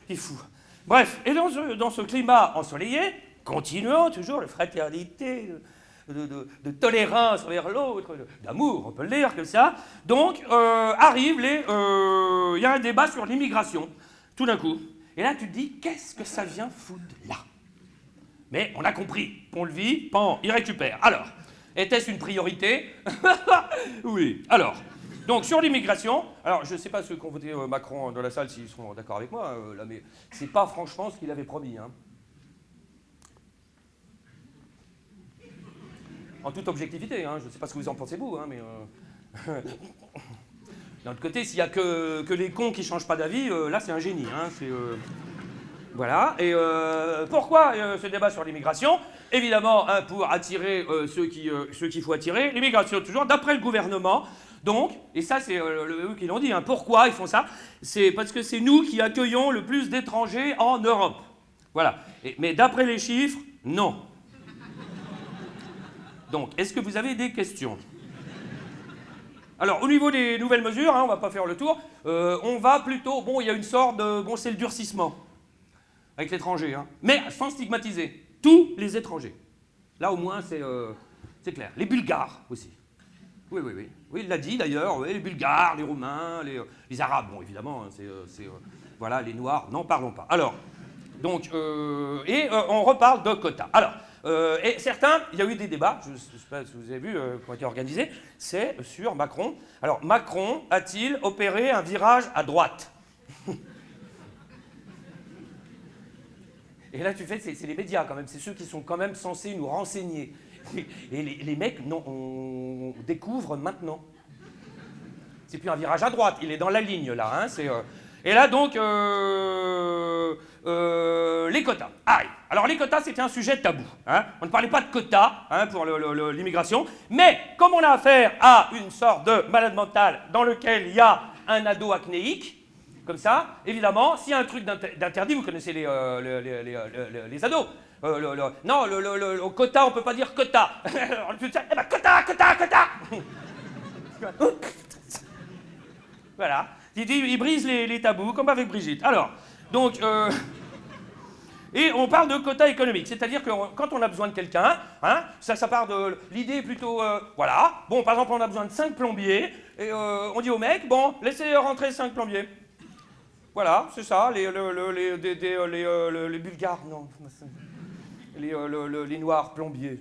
Il est fou. Bref, et dans ce climat ensoleillé, continuons toujours de fraternité, de tolérance envers l'autre, d'amour, on peut le dire comme ça. Donc, il y a un débat sur l'immigration, tout d'un coup. Et là, tu te dis, qu'est-ce que ça vient foutre là? Mais on a compris. Pont-Levis, Pan, il récupère. Alors, était-ce une priorité? Oui. Alors, donc sur l'immigration, alors je ne sais pas ceux qui ont voté Macron dans la salle s'ils seront d'accord avec moi, là, mais c'est pas franchement ce qu'il avait promis. Hein. En toute objectivité, hein, je ne sais pas ce que vous en pensez vous, hein, mais... D'un autre côté, s'il n'y a que les cons qui ne changent pas d'avis, là c'est un génie. Hein, Voilà. Et pourquoi ce débat sur l'immigration? Évidemment, pour attirer ceux qu'il faut attirer. L'immigration, toujours, d'après le gouvernement. Donc, et ça c'est eux qui l'ont dit, hein, pourquoi ils font ça? C'est parce que c'est nous qui accueillons le plus d'étrangers en Europe. Voilà. Mais d'après les chiffres, non. Donc, est-ce que vous avez des questions? Alors, au niveau des nouvelles mesures, hein, on ne va pas faire le tour, on va plutôt... Bon, il y a une sorte de... Bon, c'est le durcissement avec l'étranger, hein, mais sans stigmatiser tous les étrangers. Là, au moins, c'est clair. Les Bulgares aussi. Oui, oui, oui. Oui, il l'a dit d'ailleurs, oui, les Bulgares, les Roumains, les Arabes, bon, évidemment, hein, voilà, les Noirs, n'en parlons pas. Alors, donc, on reparle de quotas. Alors, et certains, il y a eu des débats, je ne sais pas si vous avez vu, qui ont été organisés, c'est sur Macron. Alors, Macron a-t-il opéré un virage à droite? Et là, tu fais, c'est les médias quand même, c'est ceux qui sont quand même censés nous renseigner. Et les mecs, non, on découvre maintenant. C'est plus un virage à droite, il est dans la ligne là. Hein, Et là donc, les quotas. Alors les quotas, c'était un sujet tabou. Hein. On ne parlait pas de quotas hein, pour l'immigration, mais comme on a affaire à une sorte de malade mental dans lequel il y a un ado acnéique, comme ça, évidemment, s'il y a un truc d'interdit, vous connaissez les ados. Non, le quota, on ne peut pas dire quota. Eh ben, quota. Voilà. Il brise les tabous, comme avec Brigitte. Alors, donc, et on parle de quota économique, c'est-à-dire que quand on a besoin de quelqu'un, hein, ça part de l'idée plutôt, voilà. Bon, par exemple, on a besoin de 5 plombiers, et on dit au mec, bon, laissez rentrer 5 plombiers. Voilà, c'est ça, les Bulgares, non, les Noirs plombiers.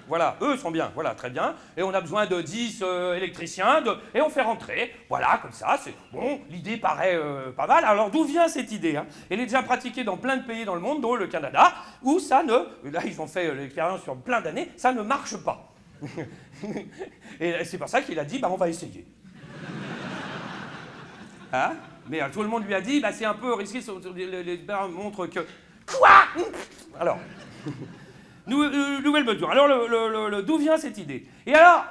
Voilà, eux sont bien, voilà, très bien. Et on a besoin de 10 électriciens, et on fait rentrer, voilà, comme ça, c'est bon, l'idée paraît pas mal. Alors d'où vient cette idée hein? Elle est déjà pratiquée dans plein de pays dans le monde, dont le Canada, où ça là ils ont fait l'expérience sur plein d'années, ça ne marche pas. Et c'est pour ça qu'il a dit, on va essayer. Hein? Mais tout le monde lui a dit, c'est un peu risqué, les experts montrent que... Quoi? Alors, nouvelle mesure. Alors, d'où vient cette idée? Et alors,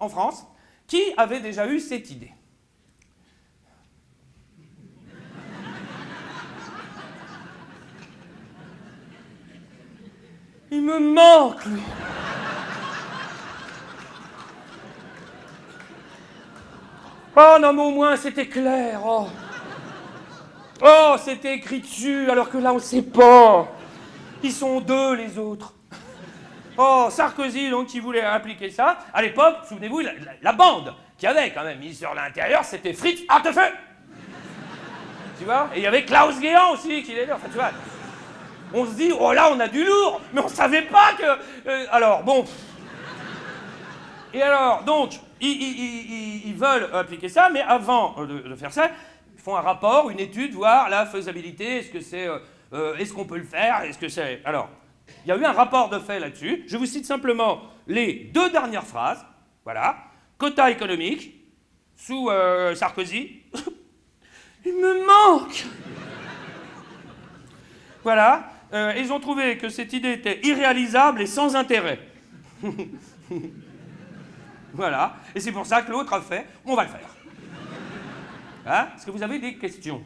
en France, qui avait déjà eu cette idée? Il me manque, lui. Oh non, mais au moins c'était clair. Oh, c'était écrit dessus, alors que là on ne sait pas. Ils sont deux les autres. Oh, Sarkozy, donc, qui voulait appliquer ça. À l'époque, souvenez-vous, la bande qu'il y avait quand même mis sur l'intérieur, c'était Fritz Hortefeux. Tu vois? Et il y avait Klaus Guéant aussi qui l'était. Enfin, tu vois. On se dit, oh là, on a du lourd, mais on savait pas que. Alors, bon. Et alors, donc. Ils veulent appliquer ça, mais avant de faire ça, ils font un rapport, une étude, voir la faisabilité, est-ce qu'on peut le faire, est-ce que c'est... Alors, il y a eu un rapport de fait là-dessus, je vous cite simplement les 2 dernières phrases, voilà, quota économique, sous Sarkozy, il me manque. Voilà, ils ont trouvé que cette idée était irréalisable et sans intérêt. Voilà, et c'est pour ça que l'autre a fait, on va le faire. Hein? Est-ce que vous avez des questions?